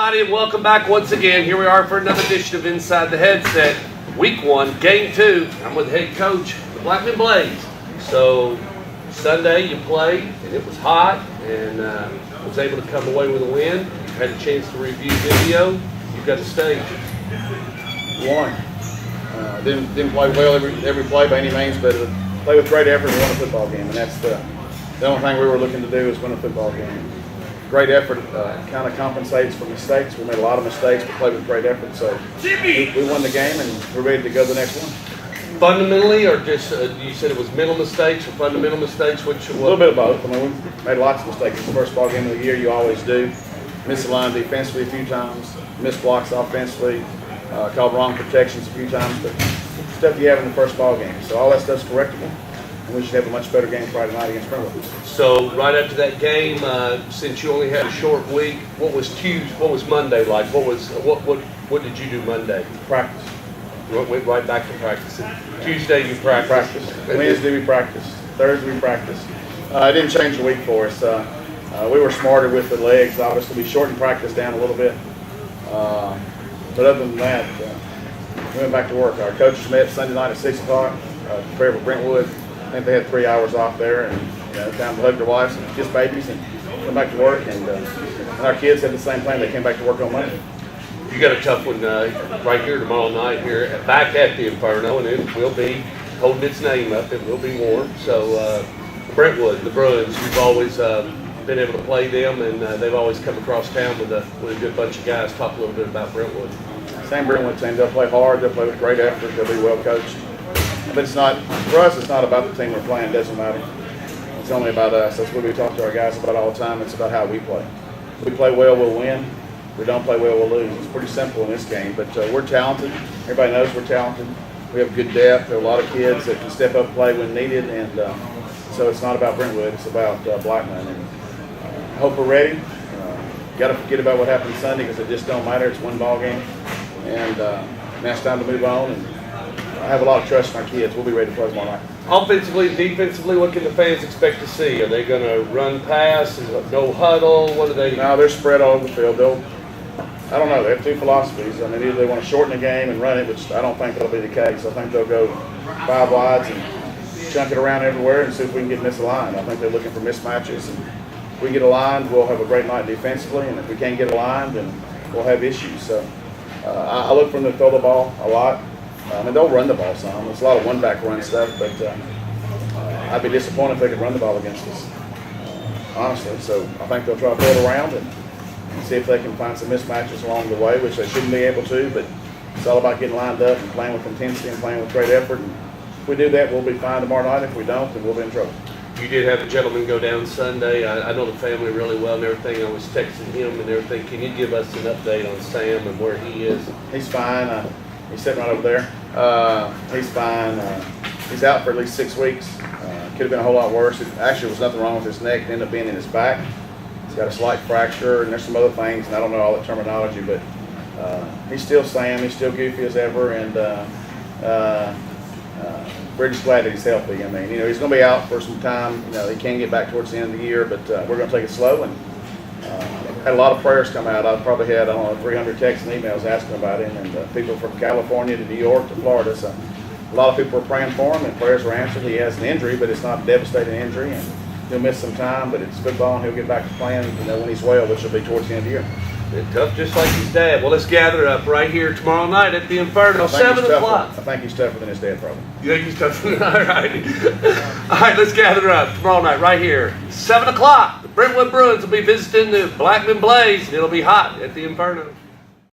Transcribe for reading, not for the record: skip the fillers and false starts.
everybody, and welcome back once again. Here we are for another edition of Inside the Headset, Week 1, Game 2. I'm with head coach, the Blackman Blaze. So, Sunday you played, and it was hot, and was able to come away with a win. You had a chance to review video. You've got the stage. Won. Didn't play well every play by any means, but play with great effort and won a football game, and that's the only thing we were looking to do is win a football game. Great effort kind of compensates for mistakes. We made a lot of mistakes, but played with great effort. So we won the game, and we're ready to go to the next one. Fundamentally, or just you said it was mental mistakes or fundamental mistakes? A little bit of both. I mean, we made lots of mistakes. It's the first ball game of the year. You always do. Missed the line defensively a few times. Missed blocks offensively. Called wrong protections a few times. But stuff you have in the first ball game. So all that stuff's correctable. And we should have a much better game Friday night against Brentwood. So right after that game, since you only had a short week, what was Monday like? What did you do Monday? Practice. Went right back to practice. Tuesday you practiced. Wednesday we practiced. Thursday we practiced. It didn't change the week for us. We were smarter with the legs. Obviously, we shortened practice down a little bit. But other than that, we went back to work. Our coaches met Sunday night at 6 o'clock to prepare for Brentwood. I think they had 3 hours off there, and time to hug their wives and kiss babies and come back to work. And our kids had the same plan. They came back to work on Monday. You got a tough one right here tomorrow night here back at the Inferno, and it will be holding its name up. It will be warm. So Brentwood, the Bruins, you've always been able to play them, and they've always come across town with a good bunch of guys. Talk a little bit about Brentwood. Same Brentwood team. They'll play hard. They'll play with great effort. They'll be well coached. But it's not, for us, it's not about the team we're playing. It doesn't matter. It's only about us. That's what we talk to our guys about all the time. It's about how we play. If we play well, we'll win. If we don't play well, we'll lose. It's pretty simple in this game. But we're talented. Everybody knows we're talented. We have good depth. There are a lot of kids that can step up and play when needed. And so it's not about Brentwood. It's about Blackman. And I hope we're ready. Got to forget about what happened Sunday because it just don't matter. It's one ball game. And now it's time to move on. And I have a lot of trust in our kids. We'll be ready to play tomorrow night. Offensively, defensively, what can the fans expect to see? Are they going to run pass? No huddle? What are they? No, they're spread all over the field. I don't know. They have two philosophies. I mean, either they want to shorten the game and run it, which I don't think that'll be the case. I think they'll go 5 wides and chunk it around everywhere and see if we can get misaligned. I think they're looking for mismatches. And if we get aligned, we'll have a great night defensively. And if we can't get aligned, then we'll have issues. So I look for them to throw the ball a lot. And they'll run the ball some. There's a lot of one-back run stuff, but I'd be disappointed if they could run the ball against us, honestly. So I think they'll try to throw it around and see if they can find some mismatches along the way, which they shouldn't be able to, but it's all about getting lined up and playing with intensity and playing with great effort. And if we do that, we'll be fine tomorrow night. If we don't, then we'll be in trouble. You did have a gentleman go down Sunday. I know the family really well and everything. I was texting him and everything. Can you give us an update on Sam and where he is? He's fine. He's sitting right over there. He's fine. He's out for at least 6 weeks. Could have been a whole lot worse. Actually, there was nothing wrong with his neck. It ended up being in his back. He's got a slight fracture, and there's some other things, and I don't know all the terminology, but he's still Sam. He's still goofy as ever, and we're just glad that he's healthy. I mean, he's going to be out for some time. He can get back towards the end of the year, but we're going to take it slow. And had a lot of prayers come out. I probably had, 300 texts and emails asking about him, and people from California to New York to Florida. So a lot of people were praying for him, and prayers were answered. He has an injury, but it's not a devastating injury, and he'll miss some time, but it's football, and he'll get back to playing when he's well, which will be towards the end of the year. It's tough, just like his dad. Well, let's gather up right here tomorrow night at the Inferno, 7 o'clock. I think he's tougher than his dad, probably. You think he's tougher? All right. All right, let's gather up tomorrow night right here, 7 o'clock. The Brentwood Bruins will be visiting the Blackman Blaze, and it'll be hot at the Inferno.